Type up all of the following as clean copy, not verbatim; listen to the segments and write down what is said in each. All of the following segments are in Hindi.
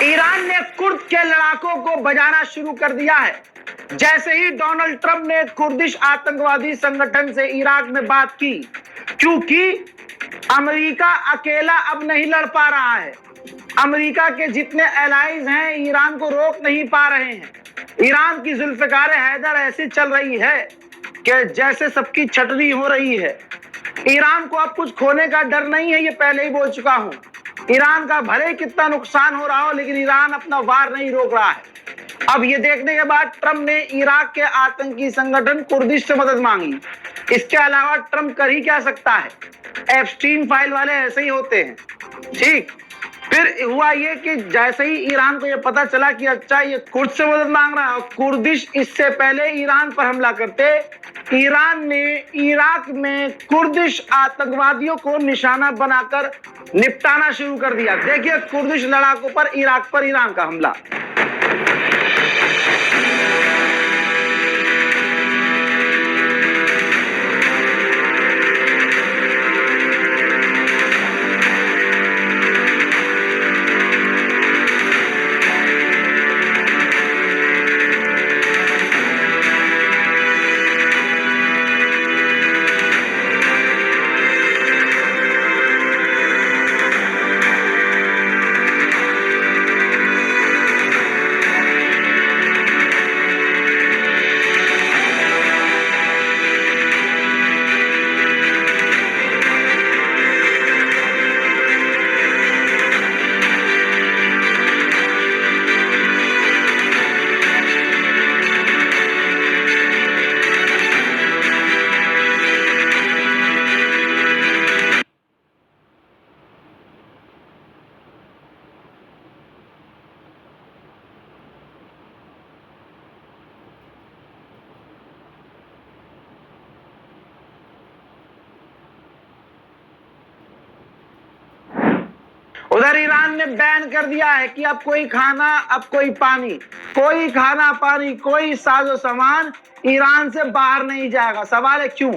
ईरान ने कुर्द के लड़ाकों को बजाना शुरू कर दिया है। जैसे ही डोनाल्ड ट्रंप ने कुर्दिश आतंकवादी संगठन से इराक में बात की, क्योंकि अमेरिका अकेला अब नहीं लड़ पा रहा है। अमेरिका के जितने एलाइज हैं ईरान को रोक नहीं पा रहे हैं। ईरान की जुल्फिकार हैदर ऐसी चल रही है कि जैसे सबकी छटनी हो रही है। ईरान को अब कुछ खोने का डर नहीं है, ये पहले ही बोल चुका हूं। ईरान का भले कितना नुकसान हो रहा हो, लेकिन ईरान अपना वार नहीं रोक रहा है। अब ये देखने के बाद ट्रंप ने इराक के आतंकी संगठन कुर्दिश से मदद मांगी। इसके अलावा ट्रंप कर ही क्या सकता है, एप्स्टीन फाइल वाले ऐसे ही होते हैं। ठीक, फिर हुआ ये कि जैसे ही ईरान को ये पता चला कि अच्छा ये कुर्द से मदद मांग रहा है, कुर्दिश इससे पहले ईरान पर हमला करते, ईरान ने इराक में कुर्दिश आतंकवादियों को निशाना बनाकर निपटाना शुरू कर दिया। देखिए कुर्दिश लड़ाकों पर ईरान का हमला। उधर ईरान ने बैन कर दिया है कि अब कोई खाना, अब कोई पानी, कोई खाना पानी, कोई साजो सामान ईरान से बाहर नहीं जाएगा। सवाल है क्यों?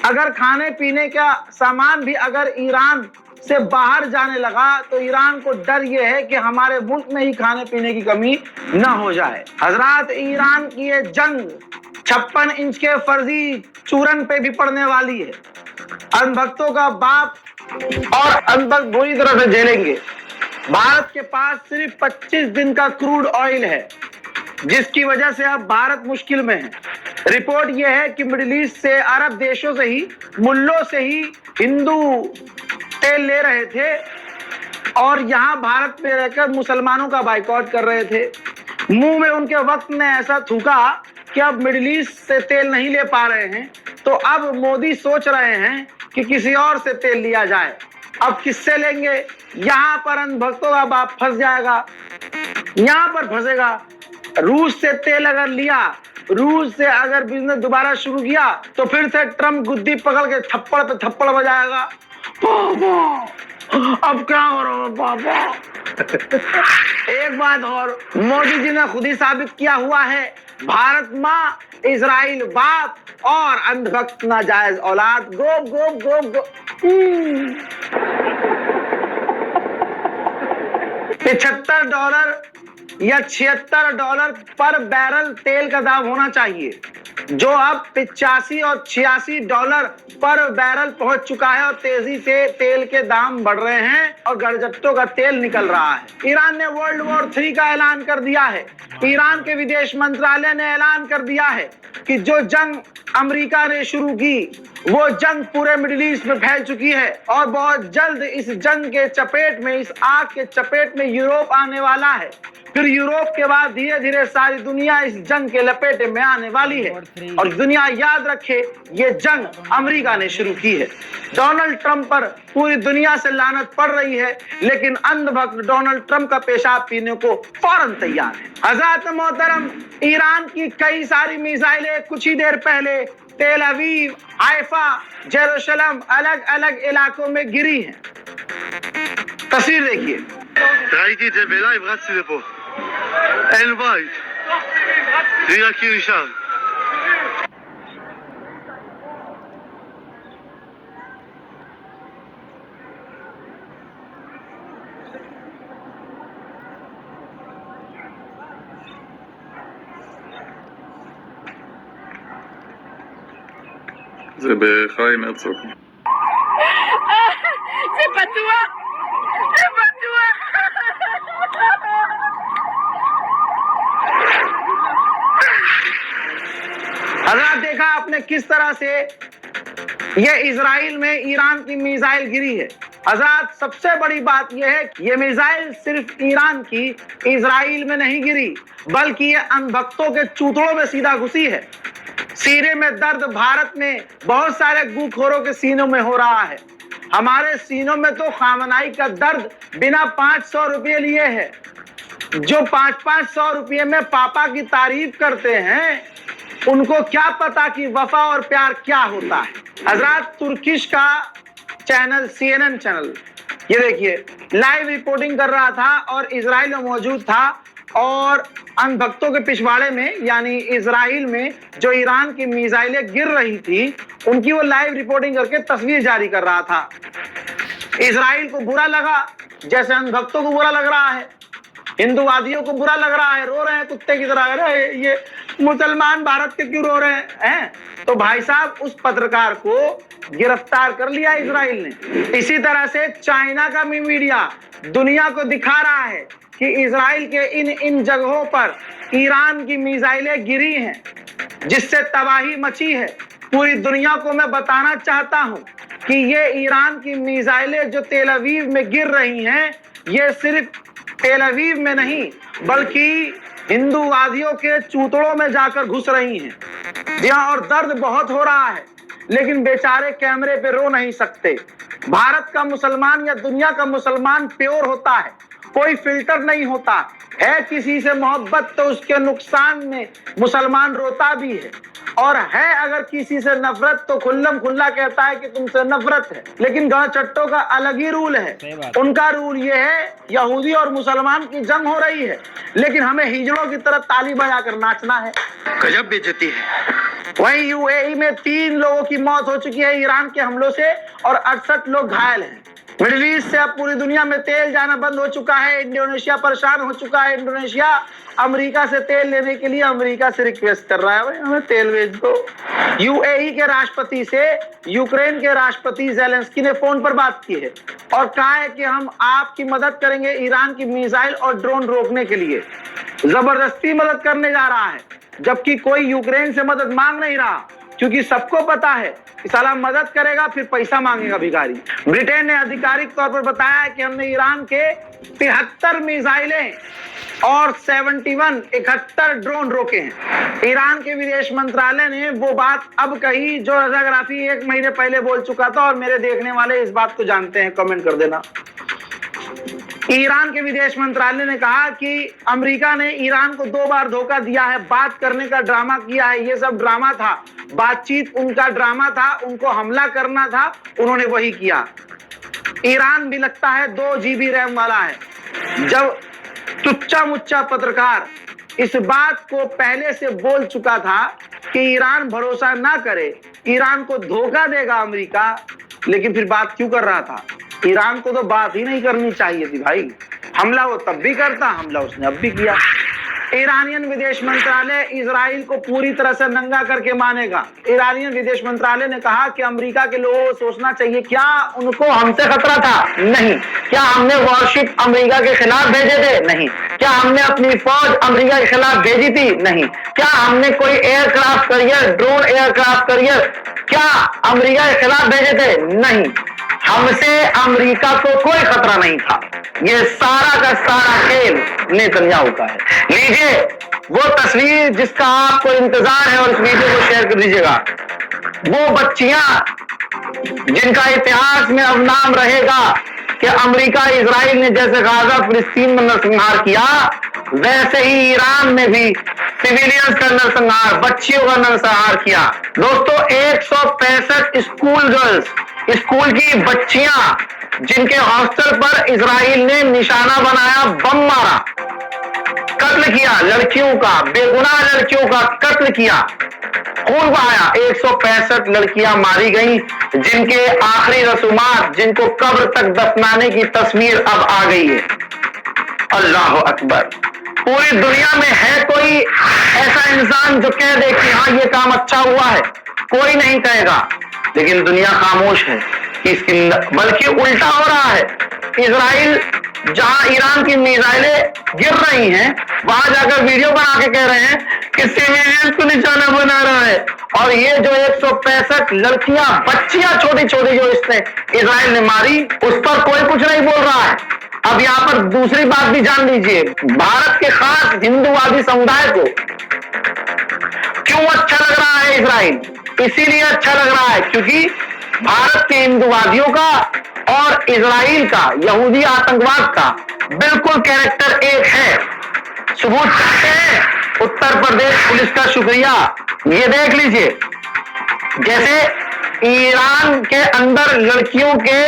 अगर खाने पीने का सामान भी अगर ईरान से बाहर जाने लगा तो ईरान को डर यह है कि हमारे मुल्क में ही खाने पीने की कमी न हो जाए। हजरात, ईरान की ये जंग 56 इंच के फर्जी चूरन पे भी पड़ने वाली है। अंधभक्तों का बाप और अंधभक्त बुरी तरह से झेलेंगे। भारत के पास सिर्फ 25 दिन का क्रूड ऑयल है, जिसकी वजह से अब भारत मुश्किल में है। रिपोर्ट यह है कि मिडिल ईस्ट से, अरब देशों से ही, मुल्लों से ही हिंदू तेल ले रहे थे और यहां भारत में रहकर मुसलमानों का बाइकआउट कर रहे थे। मुंह में उनके वक्त ने ऐसा थूका कि अब मिडिल ईस्ट से तेल नहीं ले पा रहे हैं, तो अब मोदी सोच रहे हैं कि किसी और से तेल लिया जाए। अब किससे लेंगे? यहां पर अंधभक्तों का बाप फंस जाएगा, यहां पर फंसेगा। रूस से तेल अगर लिया, रूस से अगर बिजनेस दोबारा शुरू किया, तो फिर से ट्रंप गुद्दी पकड़ के थप्पड़ पे थप्पड़ बजाएगा। अब क्या हो रहा है पापा? एक बात और, मोदी जी ने खुद ही साबित किया हुआ है, भारत माँ, इजराइल बाप और अंधभक्त नाजायज औलाद। गो गो गो गो। $75 या $76 पर बैरल तेल का दाम होना चाहिए, जो अब $85 और $86 पर बैरल पहुंच चुका है और तेजी से तेल के दाम बढ़ रहे हैं और गड़जट्टों का तेल निकल रहा है। ईरान ने वर्ल्ड वॉर 3 का ऐलान कर दिया है। ईरान के विदेश मंत्रालय ने ऐलान कर दिया है कि जो जंग अमेरिका ने शुरू की, वो जंग पूरे मिडिल ईस्ट में फैल चुकी है और बहुत जल्द इस जंग के चपेट में, इस आग के चपेट में यूरोप आने वाला है। फिर यूरोप के बाद धीरे धीरे सारी दुनिया इस जंग के लपेटे में आने वाली है। और दुनिया याद रखे, ये जंग अमेरिका ने शुरू की है। डोनाल्ड ट्रंप पर पूरी दुनिया से लानत पड़ रही है, लेकिन अंधभक्त डोनाल्ड ट्रंप का पेशाब पीने को फौरन तैयार है। हज़रात मोहतरम, ईरान की कई सारी मिसाइलें कुछ ही देर पहले तेल अवीव, हाइफा, जेरूशलम, अलग अलग इलाकों में गिरी हैं। तस्वीर देखिए। ראיתי את זה בלייב, רצתי לפה. אין בית. זה רק כי נשאר. זה בחיים הרצוג. זה בטוח! זה בטוח! हजरत देखा आपने किस तरह से ये इजराइल में ईरान की मिसाइल गिरी है। हजरत सबसे बड़ी बात यह है कि ये मिसाइल सिर्फ ईरान की इजराइल में नहीं गिरी, बल्कि ये अनभक्तों के चूतड़ों में सीधा घुसी है। सीने में दर्द भारत में बहुत सारे गूखोरों के सीनों में हो रहा है। हमारे सीनों में तो खामनाई का दर्द बिना 500 रुपये लिए है। जो 500 रुपये में पापा की तारीफ करते हैं, उनको क्या पता कि वफा और प्यार क्या होता है। हजरत तुर्किश का चैनल CNN चैनल, ये देखिए, लाइव रिपोर्टिंग कर रहा था और इजराइल में मौजूद था और अनभक्तों के पिछवाड़े में यानी इजराइल में जो ईरान की मिसाइलें गिर रही थी, उनकी वो लाइव रिपोर्टिंग करके तस्वीर जारी कर रहा था। इजराइल को बुरा लगा जैसे अनभक्तों को बुरा लग रहा है, हिंदूवादियों को बुरा लग रहा है, रो रहे हैं कुत्ते की तरह, अरे ये मुसलमान भारत के क्यों रो रहे हैं? तो भाई साहब, उस पत्रकार को गिरफ्तार कर लिया इजराइल ने। इसी तरह से चाइना का भी मीडिया दुनिया को दिखा रहा है कि इजराइल के इन जगहों पर ईरान की मिसाइलें गिरी हैं, जिससे तबाही मची है। पूरी दुनिया को मैं बताना चाहता हूं कि ये ईरान की मिसाइलें जो तेल अवीव में गिर रही हैं, ये सिर्फ तेल अवीव में नहीं बल्कि हिंदूवादियों के चूतड़ों में जाकर घुस रही हैं। यहाँ और दर्द बहुत हो रहा है, लेकिन बेचारे कैमरे पे रो नहीं सकते। भारत का मुसलमान या दुनिया का मुसलमान प्योर होता है, कोई फिल्टर नहीं होता है। किसी से मोहब्बत तो उसके नुकसान में मुसलमान रोता भी है, और है अगर किसी से नफरत तो खुल्लम खुल्ला कहता है कि तुमसे नफरत है। लेकिन गांव चट्टों का अलग ही रूल है। उनका रूल ये है, यहूदी और मुसलमान की जंग हो रही है, लेकिन हमें हिजड़ों की तरह ताली बजाकर नाचना है। गजब बेइज्जती है। वहीं यूएई में 3 लोगों की मौत हो चुकी है ईरान के हमलों से और 68 लोग घायल हैं। मिडिल ईस्ट से अब पूरी दुनिया में तेल जाना बंद हो चुका है। इंडोनेशिया परेशान हो चुका है। इंडोनेशिया अमेरिका से तेल लेने के लिए अमेरिका से रिक्वेस्ट कर रहा है, भाई हमें तेल भेज दो। यूएई के राष्ट्रपति से यूक्रेन के राष्ट्रपति ज़ेलेंस्की ने फोन पर बात की है और कहा है कि हम आपकी मदद करेंगे ईरान की मिसाइल और ड्रोन रोकने के लिए। जबरदस्ती मदद करने जा रहा है, जबकि कोई यूक्रेन से मदद मांग नहीं रहा, क्योंकि सबको पता है कि साला मदद करेगा फिर पैसा मांगेगा भिखारी। ब्रिटेन ने आधिकारिक तौर पर बताया है कि हमने ईरान के 73 मिसाइलें और 71 ड्रोन रोके हैं। ईरान के विदेश मंत्रालय ने वो बात अब कही जो रजा गराफी 1 महीने पहले बोल चुका था, और मेरे देखने वाले इस बात को जानते हैं, कमेंट कर देना। ईरान के विदेश मंत्रालय ने कहा कि अमेरिका ने ईरान को 2 बार धोखा दिया है, बात करने का ड्रामा किया है। ये सब ड्रामा था, बातचीत उनका ड्रामा था, उनको हमला करना था, उन्होंने वही किया। ईरान भी लगता है 2 GB रैम वाला है। जब टुच्चा मुच्चा पत्रकार इस बात को पहले से बोल चुका था कि ईरान भरोसा ना करे, ईरान को धोखा देगा अमेरिका, लेकिन फिर बात क्यों कर रहा था? ईरान को तो बात ही नहीं करनी चाहिए थी भाई। हमला वो तब भी करता, हमला उसने अब भी किया। ईरानियन विदेश मंत्रालय इजराइल को पूरी तरह से नंगा करके मानेगा। ईरानियन विदेश मंत्रालय ने कहा कि अमेरिका के लोगों को सोचना चाहिए, क्या उनको हमसे खतरा था? नहीं। क्या हमने वॉरशिप अमेरिका के खिलाफ भेजे थे? नहीं। क्या हमने अपनी फौज अमेरिका के खिलाफ भेजी थी? नहीं। क्या हमने कोई aircraft carrier, drone aircraft carrier क्या अमेरिका के खिलाफ भेजे थे? नहीं। हमसे अमेरिका को कोई खतरा नहीं था। ये सारा का सारा खेल नेतन्याहू का है। लीजिए वो तस्वीर जिसका आपको इंतजार है और इस वीडियो को शेयर कर दीजिएगा। वो बच्चियां जिनका इतिहास में अब नाम रहेगा कि अमेरिका इजराइल ने जैसे गाजा फिलिस्तीन में नरसंहार किया, वैसे ही ईरान में भी सिविलियंस का नरसंहार, बच्चियों का नरसंहार किया। दोस्तों 165 स्कूल गर्ल्स, स्कूल की बच्चियां जिनके हॉस्टल पर इजराइल ने निशाना बनाया, बम मारा, कत्ल किया लड़कियों का, बेगुनाह लड़कियों का कत्ल किया, खून बहाया। 165 लड़कियां मारी गई, जिनके आखिरी रसूमात, जिनको कब्र तक दफनाने की तस्वीर अब आ गई है। अल्लाह अकबर। पूरी दुनिया में है कोई ऐसा इंसान जो कह दे कि हाँ ये काम अच्छा हुआ है? कोई नहीं कहेगा। लेकिन दुनिया खामोश है। बल्कि उल्टा हो रहा है। इजराइल जहां ईरान की मिसाइलें गिर रही हैं, वहां जाकर वीडियो बना के कह रहे हैं कि सिविलियंस को निशाना बना रहा है। और ये जो 165 लड़कियां, बच्चियां छोटी छोटी जो इसने इजराइल ने मारी, उस पर कोई कुछ नहीं बोल रहा है। अब यहां पर दूसरी बात भी जान लीजिए, भारत के खास हिंदूवादी समुदाय को क्यों अच्छा लग रहा है इजराइल? इसीलिए अच्छा लग रहा है क्योंकि भारत के हिंदूवादियों का और इजराइल का, यहूदी आतंकवाद का बिल्कुल कैरेक्टर एक है। सबूत चाहते हैं? उत्तर प्रदेश पुलिस का शुक्रिया। ये देख लीजिए, जैसे ईरान के अंदर लड़कियों के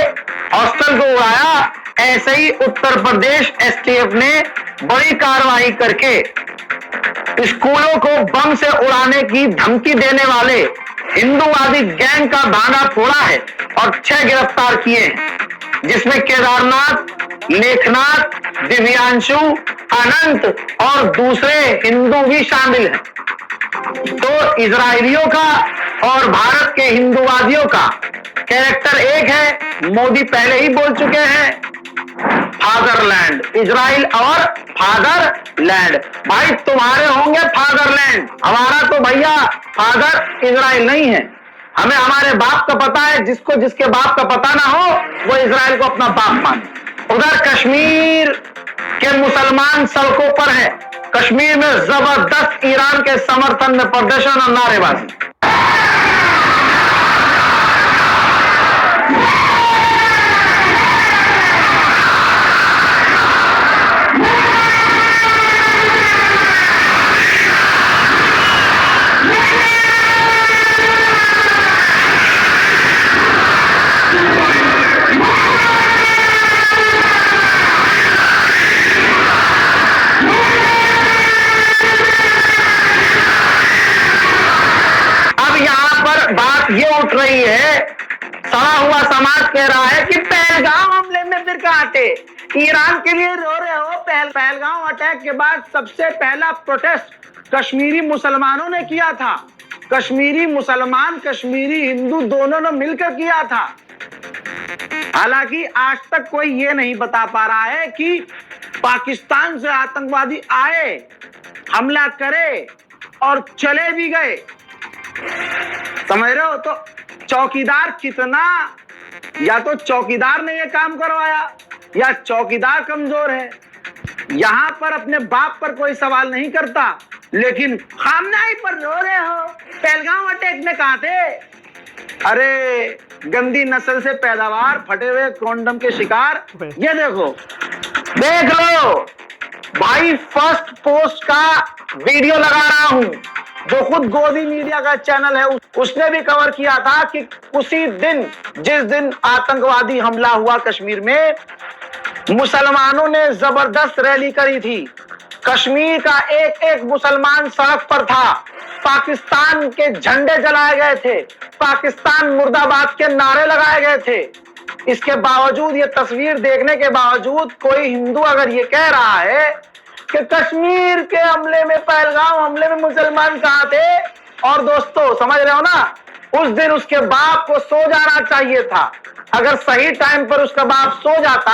हॉस्टल को उड़ाया, ऐसे ही उत्तर प्रदेश एसटीएफ ने बड़ी कार्रवाई करके स्कूलों को बम से उड़ाने की धमकी देने वाले हिंदूवादी गैंग का धागा फोड़ा है और 6 गिरफ्तार किए हैं, जिसमें केदारनाथ, लेखनाथ, दिव्यांशु, अनंत और दूसरे हिंदू भी शामिल हैं। तो इजरायलियों का और भारत के हिंदूवादियों का कैरेक्टर एक है। मोदी पहले ही बोल चुके हैं, फादरलैंड, इजराइल और फादरलैंड। भाई तुम्हारे होंगे फादरलैंड, हमारा तो भैया फादर इजराइल नहीं है। हमें हमारे बाप का पता है। जिसको जिसके बाप का पता ना हो वो इजराइल को अपना बाप माने। उधर कश्मीर के मुसलमान सड़कों पर है। कश्मीर में जबरदस्त ईरान के समर्थन में प्रदर्शन और नारेबाजी। बात ये उठ रही है, सड़ा हुआ समाज कह रहा है कि पहलगाम हमले में फिर कहां थे? ईरान के लिए रो रहे हो? पहलगाम अटैक के बाद सबसे पहला प्रोटेस्ट कश्मीरी मुसलमानों ने किया था। कश्मीरी मुसलमान, कश्मीरी हिंदू दोनों ने मिलकर किया था। हालांकि आज तक कोई ये नहीं बता पा रहा है कि पाकिस्तान से आतंकवादी आए, हमला करे और चले भी गए। समझ रहे हो? तो चौकीदार कितना, या तो चौकीदार ने ये काम करवाया या चौकीदार कमजोर है। यहां पर अपने बाप पर कोई सवाल नहीं करता, लेकिन खामनाई पर रो रहे हो। पहलगाम अटैक में कहां थे? अरे गंदी नस्ल से पैदावार, फटे हुए कॉन्डम के शिकार। ये देखो, देख लो भाई, फर्स्ट पोस्ट का वीडियो लगा रहा हूं, जो खुद गोदी मीडिया का चैनल है, उसने भी कवर किया था कि उसी दिन, जिस दिन आतंकवादी हमला हुआ कश्मीर में, मुसलमानों ने जबरदस्त रैली करी थी। कश्मीर का एक एक मुसलमान सड़क पर था। पाकिस्तान के झंडे जलाए गए थे, पाकिस्तान मुर्दाबाद के नारे लगाए गए थे। इसके बावजूद, ये तस्वीर देखने के बावजूद, कोई हिंदू अगर ये कह रहा है कि कश्मीर के हमले में, पहलगाम हमले में मुसलमान कहां थे? और दोस्तों समझ रहे हो ना, उस दिन उसके बाप को सो जाना चाहिए था। अगर सही टाइम पर उसका बाप सो जाता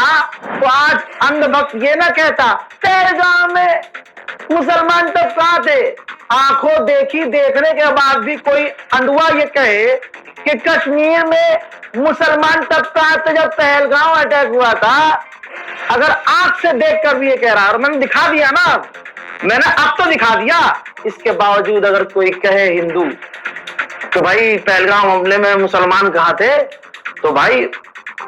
तो आज अंधभक्त ये ना कहता पहलगाम में मुसलमान तब कहां थे। आंखों देखी देखने के बाद भी कोई अंधुआ ये कहे कि कश्मीर में मुसलमान तब कहां थे जब पहलगाम अटैक हुआ था। अगर आंख से देखकर भी ये कह रहा है, और मैंने दिखा दिया ना, मैंने अब तो दिखा दिया, इसके बावजूद अगर कोई कहे हिंदू तो भाई पहलगाम हमले में मुसलमान कहां थे, तो भाई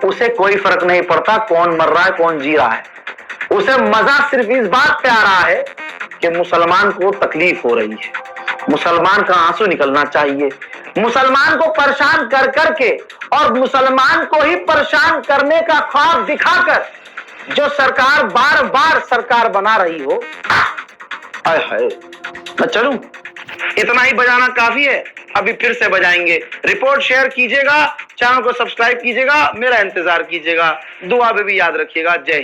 उसे कोई फर्क नहीं पड़ता कौन मर रहा है कौन जी रहा है। उसे मजा सिर्फ इस बात पे आ रहा है कि मुसलमान को तकलीफ हो रही है, मुसलमान का आंसू निकलना चाहिए। मुसलमान को परेशान कर करके और मुसलमान को ही परेशान करने का ख्वाब दिखाकर जो सरकार बार बार सरकार बना रही हो, हाय हाय। मैं चलूं? इतना ही बजाना काफी है, अभी फिर से बजाएंगे। रिपोर्ट शेयर कीजिएगा, चैनल को सब्सक्राइब कीजिएगा, मेरा इंतजार कीजिएगा, दुआ में भी याद रखिएगा। जय हिंद।